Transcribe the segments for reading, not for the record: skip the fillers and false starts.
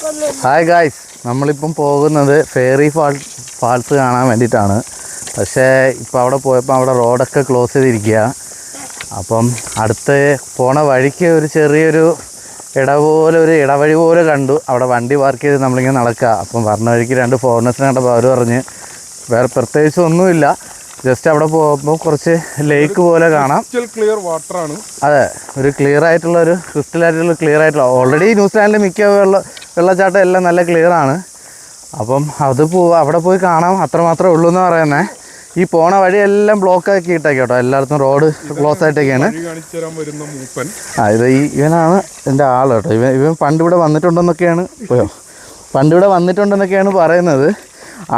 Hi guys, നമ്മളിപ്പം പോകുന്നത് fairy false കാണാൻ വേണ്ടിയിട്ടാണ്. പക്ഷേ ഇപ്പോൾ അവിടെ പോയപ്പോൾ അവിടെ റോഡൊക്കെ ക്ലോസ് ചെയ്തിരിക്കുക. അപ്പം അടുത്ത് പോണ വഴിക്ക് ഒരു ചെറിയൊരു ഇടവഴി പോലെ കണ്ടു. അവിടെ വണ്ടി പാർക്ക് ചെയ്ത് നമ്മളിങ്ങനെ നടക്കുക. അപ്പം പറഞ്ഞ വഴിക്ക് രണ്ട് ഫോറിനേഴ്സിനെ കണ്ടപ്പോൾ അവർ പറഞ്ഞ് വേറെ പ്രത്യേകിച്ച് ഒന്നുമില്ല, ജസ്റ്റ് അവിടെ പോകുമ്പോൾ കുറച്ച് ലേക്ക് പോലെ കാണാം. ക്ലിയർ വാട്ടറാണ്. അതെ, ഒരു ക്ലിയർ ആയിട്ടുള്ള ഓൾറെഡി ന്യൂസിലാൻഡിൽ മിക്ക വെള്ളച്ചാട്ടം എല്ലാം നല്ല ക്ലിയർ ആണ്. അപ്പം അവിടെ പോയി കാണാം, അത്രമാത്രമേ ഉള്ളൂ എന്ന് പറയുന്നത്. ഈ പോണ വഴിയെല്ലാം ബ്ലോക്ക് ആക്കി ഇട്ടേക്ക് കേട്ടോ, എല്ലായിടത്തും റോഡ് ക്ലോസ് ആയിട്ടൊക്കെയാണ്. ഇവനാണ് എൻ്റെ ആൾ കേട്ടോ. ഇവൻ പണ്ടിവിടെ വന്നിട്ടുണ്ടെന്നൊക്കെയാണ് പറയുന്നത്.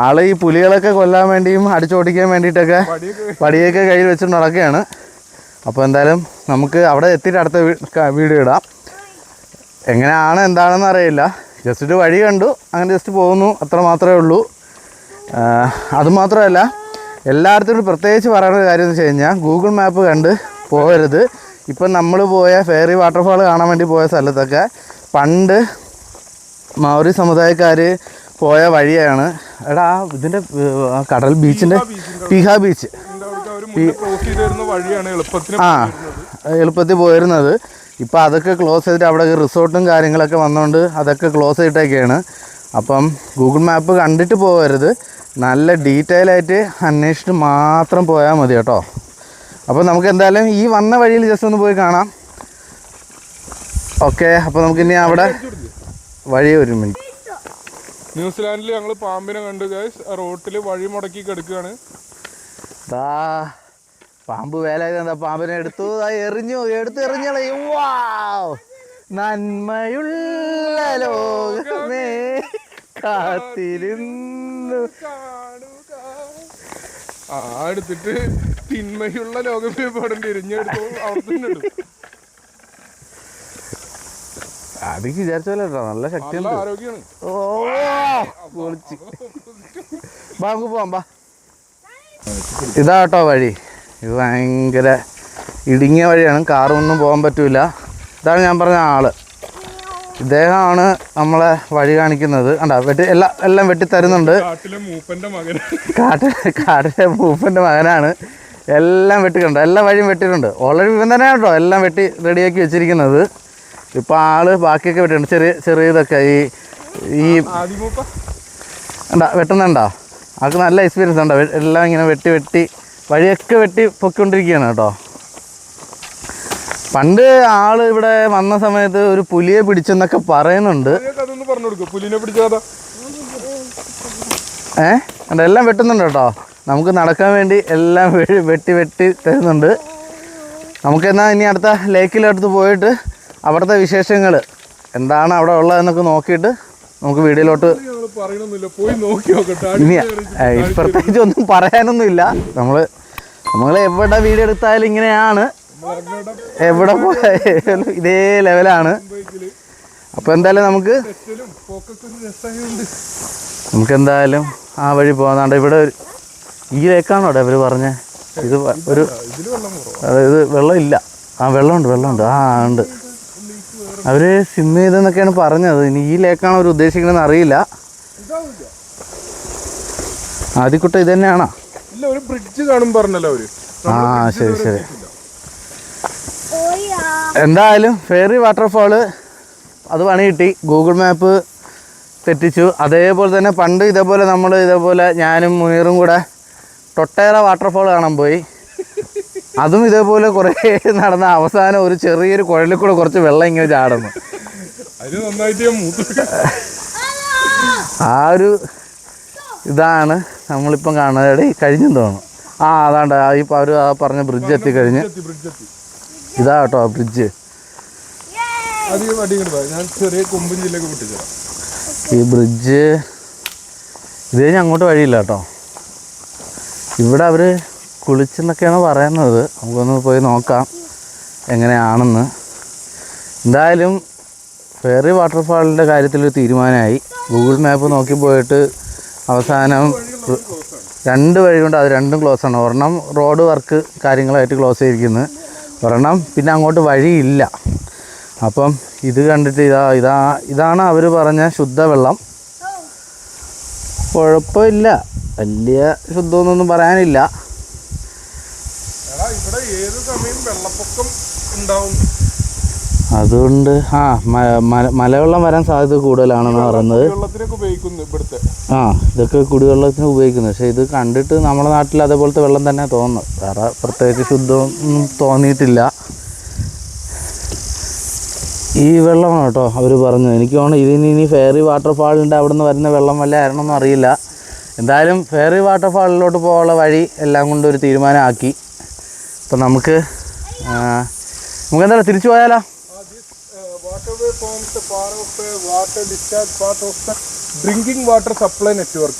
ആള് ഈ പുലികളൊക്കെ കൊല്ലാൻ വേണ്ടിയും അടിച്ചോടിക്കാൻ വേണ്ടിയിട്ടൊക്കെ വടിയൊക്കെ കയ്യിൽ വെച്ചിട്ട് നടക്കുകയാണ്. അപ്പോൾ എന്തായാലും നമുക്ക് അവിടെ എത്തിയിട്ട് അടുത്ത വീഡിയോ ഇടാം. എങ്ങനെയാണ് എന്താണെന്ന് അറിയില്ല, ജസ്റ്റ് ഒരു വഴി കണ്ടു, അങ്ങനെ ജസ്റ്റ് പോകുന്നു, അത്ര മാത്രമേ ഉള്ളൂ. അതുമാത്രമല്ല, എല്ലായിടത്തും പ്രത്യേകിച്ച് പറയുന്ന കാര്യം എന്ന് വെച്ച് കഴിഞ്ഞാൽ ഗൂഗിൾ മാപ്പ് കണ്ട് പോകരുത്. ഇപ്പം നമ്മൾ പോയ ഫേറി വാട്ടർഫാൾ കാണാൻ വേണ്ടി പോയ സ്ഥലത്തൊക്കെ പണ്ട് മൗറി സമുദായക്കാർ പോയ വഴിയാണ്. എടാ ഇതിൻ്റെ കടൽ ബീച്ചിൻ്റെ പിഹ ബീച്ച് എളുപ്പത്തിൽ പോയിരുന്നത്. ഇപ്പം അതൊക്കെ ക്ലോസ് ചെയ്തിട്ട് അവിടെ റിസോർട്ടും കാര്യങ്ങളൊക്കെ വന്നുകൊണ്ട് അതൊക്കെ ക്ലോസ് ചെയ്തിട്ടൊക്കെയാണ്. അപ്പം ഗൂഗിൾ മാപ്പ് കണ്ടിട്ട് പോകരുത്, നല്ല ഡീറ്റെയിൽ ആയിട്ട് അന്വേഷിച്ചിട്ട് മാത്രം പോയാൽ മതി കേട്ടോ. അപ്പോൾ നമുക്ക് എന്തായാലും ഈ വന്ന വഴിയിൽ ജസ്റ്റ് ഒന്ന് പോയി കാണാം. ഓക്കെ, അപ്പോൾ നമുക്കിനി അവിടെ വഴി ഒരു മിനിറ്റ്. ന്യൂസിലാൻഡിൽ ഞങ്ങൾ പാമ്പിനെ കണ്ടു ഗൈസ്. റോട്ടിൽ വഴി മുടക്കി കിടക്കുകയാണ്. പാമ്പ് വേലായതെന്താ, പാമ്പിനെ എടുത്തെറിഞ്ഞളേ. നന്മയുള്ള ലോകമേ കാത്തിരുന്നു എടുത്തിട്ട് തിന്മയുള്ള ലോകമേ പാടേണ്ടി എരിഞ്ഞെടുത്തു അവിടുത്തെ. അതൊക്കെ വിചാരിച്ചല്ലോ, നല്ല ശക്തിയുണ്ട്, ആരോഗ്യമാണ്. നമുക്ക് പോവാം, ബാ. ഇതാട്ടോ വഴി. ഇത് ഭയങ്കര ഇടുങ്ങിയ വഴിയാണ്, കാറൊന്നും പോകാൻ പറ്റൂല. ഇതാണ് ഞാൻ പറഞ്ഞ ആള്, ഇദ്ദേഹമാണ് നമ്മളെ വഴി കാണിക്കുന്നത്. കണ്ടാ എല്ലാം വെട്ടിത്തരുന്നുണ്ട്. കാട്ടിലെ മൂപ്പൻ്റെ മകനാണ്. എല്ലാം വെട്ടിക്കണ്ട, എല്ലാ വഴിയും വെട്ടിയിട്ടുണ്ട്. ഓൾറെഡി ഇവൻ തന്നെ കേട്ടോ എല്ലാം വെട്ടി റെഡിയാക്കി വെച്ചിരിക്കുന്നത്. ഇപ്പോൾ ആള് ബാക്കിയൊക്കെ വെട്ടിയിട്ടുണ്ട്, ചെറിയ ഇതൊക്കെ ഈ വെട്ടുന്നുണ്ടോ. ആൾക്ക് നല്ല എക്സ്പീരിയൻസ് ഉണ്ടോ, എല്ലാം ഇങ്ങനെ വെട്ടി വഴിയൊക്കെ വെട്ടി പൊയ്ക്കൊണ്ടിരിക്കുകയാണ് കേട്ടോ. പണ്ട് ആള് ഇവിടെ വന്ന സമയത്ത് ഒരു പുലിയെ പിടിച്ചെന്നൊക്കെ പറയുന്നുണ്ട്. എല്ലാം വെട്ടുന്നുണ്ട് കേട്ടോ. നമുക്ക് നടക്കാൻ വേണ്ടി എല്ലാം വെട്ടി തരുന്നുണ്ട്. നമുക്കെന്നാൽ ഇനി അടുത്ത ലേക്കിലടുത്ത് പോയിട്ട് അവിടുത്തെ വിശേഷങ്ങൾ എന്താണ് അവിടെ ഉള്ളതെന്നൊക്കെ നോക്കിയിട്ട് നമുക്ക് വീഡിയോയിലോട്ട്. ഇനി പ്രത്യേകിച്ച് ഒന്നും പറയാനൊന്നുമില്ല. നമ്മൾ എവിടെ വീഡിയോ എടുത്താലും ഇങ്ങനെയാണ്, എവിടെ പോയാലും ഇതേ ലെവലാണ്. അപ്പോൾ എന്തായാലും നമുക്കെന്തായാലും ആ വഴി പോകാണ്ട്. ഇവിടെ ഈ ലേക്കാണോ അവർ പറഞ്ഞത്? ഇത് ഇത് വെള്ളമില്ല. വെള്ളമുണ്ട്. ഉണ്ട്. അവർ സ്വിം ചെയ്തെന്നൊക്കെയാണ് പറഞ്ഞത്. ഇനി ഈ ലേക്കാണോ അവർ ഉദ്ദേശിക്കണമെന്ന് അറിയില്ല. ആദ്യക്കുട്ട ഇത് തന്നെയാണോ? ശരി. എന്തായാലും ഫേറി വാട്ടർഫാള് അത് പണി കിട്ടി. ഗൂഗിൾ മാപ്പ് തെറ്റിച്ചു. അതേപോലെ തന്നെ പണ്ട് ഇതേപോലെ ഞാനും മുനീറും കൂടെ ടൊട്ടേറ വാട്ടർഫാൾ കാണാൻ പോയി. അതും ഇതേപോലെ കുറേ നടന്ന അവസാനം ഒരു ചെറിയൊരു കുഴലിൽ കൂടെ കുറച്ച് വെള്ളം ഇങ്ങനെ ചാടുന്നു. ആ ഒരു ഇതാണ് നമ്മളിപ്പം കാണുന്നത്. കഴിഞ്ഞെന്ന് തോന്നുന്നു. അതാണ്ട് അവർ പറഞ്ഞ ബ്രിഡ്ജ് എത്തിക്കഴിഞ്ഞ്. ഇതാ കേട്ടോ ആ ബ്രിഡ്ജ്. ഈ ബ്രിഡ്ജ് ഇത് കഴിഞ്ഞ് അങ്ങോട്ട് വഴിയില്ല കേട്ടോ. ഇവിടെ അവർ കുളിച്ചെന്നൊക്കെയാണ് പറയുന്നത്. നമുക്കൊന്ന് പോയി നോക്കാം എങ്ങനെയാണെന്ന്. എന്തായാലും ഫേറി വാട്ടർഫാളിൻ്റെ കാര്യത്തിലൊരു തീരുമാനമായി. ഗൂഗിൾ മാപ്പ് നോക്കി പോയിട്ട് അവസാനം 2 വഴിയുണ്ട്, അത് രണ്ടും ക്ലോസ് ആണ്. ഒരെണ്ണം റോഡ് വർക്ക് കാര്യങ്ങളായിട്ട് ക്ലോസ് ചെയ്തിരിക്കുന്നത്, ഒരെണ്ണം പിന്നെ അങ്ങോട്ട് വഴിയില്ല. അപ്പം ഇത് കണ്ടിട്ട് ഇതാണ് അവർ പറഞ്ഞ ശുദ്ധവെള്ളം. കുഴപ്പമില്ല, വലിയ ശുദ്ധമൊന്നും പറയാനില്ല. ഇവിടെ ഏത് സമയം വെള്ളപ്പൊക്കം ഉണ്ടാവും, അതുകൊണ്ട് മലവെള്ളം വരാൻ സാധ്യത കൂടുതലാണെന്ന് പറയുന്നത്. ഇതൊക്കെ കുടിവെള്ളത്തിന് ഉപയോഗിക്കുന്നത്. പക്ഷേ ഇത് കണ്ടിട്ട് നമ്മുടെ നാട്ടിൽ അതേപോലത്തെ വെള്ളം തന്നെ തോന്നുന്നു. വേറെ പ്രത്യേകിച്ച് ശുദ്ധമൊന്നും തോന്നിയിട്ടില്ല. ഈ വെള്ളമാണ് കേട്ടോ അവർ പറഞ്ഞത്. എനിക്ക് തോന്നുന്നു ഇനി ഫെയറി വാട്ടർഫാളിൻ്റെ അവിടെ നിന്ന് വരുന്ന വെള്ളം വല്ല ആയിരുന്നൊന്നും അറിയില്ല. എന്തായാലും ഫെയറി വാട്ടർഫാളിലോട്ട് പോകാനുള്ള വഴി എല്ലാം കൊണ്ട് ഒരു തീരുമാനമാക്കി. അപ്പം നമുക്ക് എന്തായാലും തിരിച്ചു പോയാലോ? Waterway forms a part of a water discharge part of the drinking water supply network.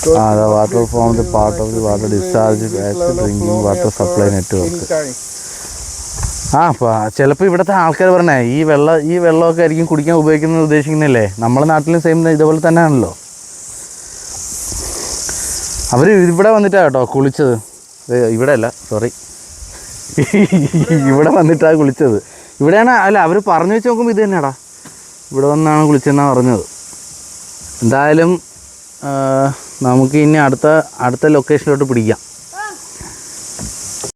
The water forms a part of the water discharge as the drinking water supply network. ചിലപ്പോൾ ഇവിടുത്തെ ആൾക്കാർ പറഞ്ഞേ ഈ വെള്ളമൊക്കെ ആയിരിക്കും കുടിക്കാൻ ഉപയോഗിക്കുന്നത് ഉദ്ദേശിക്കുന്നില്ലേ. നമ്മുടെ നാട്ടിലും സെയിം ഇതുപോലെ തന്നെയാണല്ലോ. അവർ ഇവിടെ വന്നിട്ടാണ് കേട്ടോ കുളിച്ചത്. ഇവിടെ അല്ല, സോറി, ഇവിടെ വന്നിട്ടാണ് കുളിച്ചത്. ഇവിടെയാണ്. അല്ല, അവർ പറഞ്ഞു വെച്ച് നോക്കുമ്പോൾ ഇത് തന്നെയാടാ, ഇവിടെ വന്നാണ് കുളിച്ചെന്നാണ് പറഞ്ഞത്. എന്തായാലും നമുക്ക് ഇനി അടുത്ത ലൊക്കേഷനിലോട്ട് പിടിക്കാം.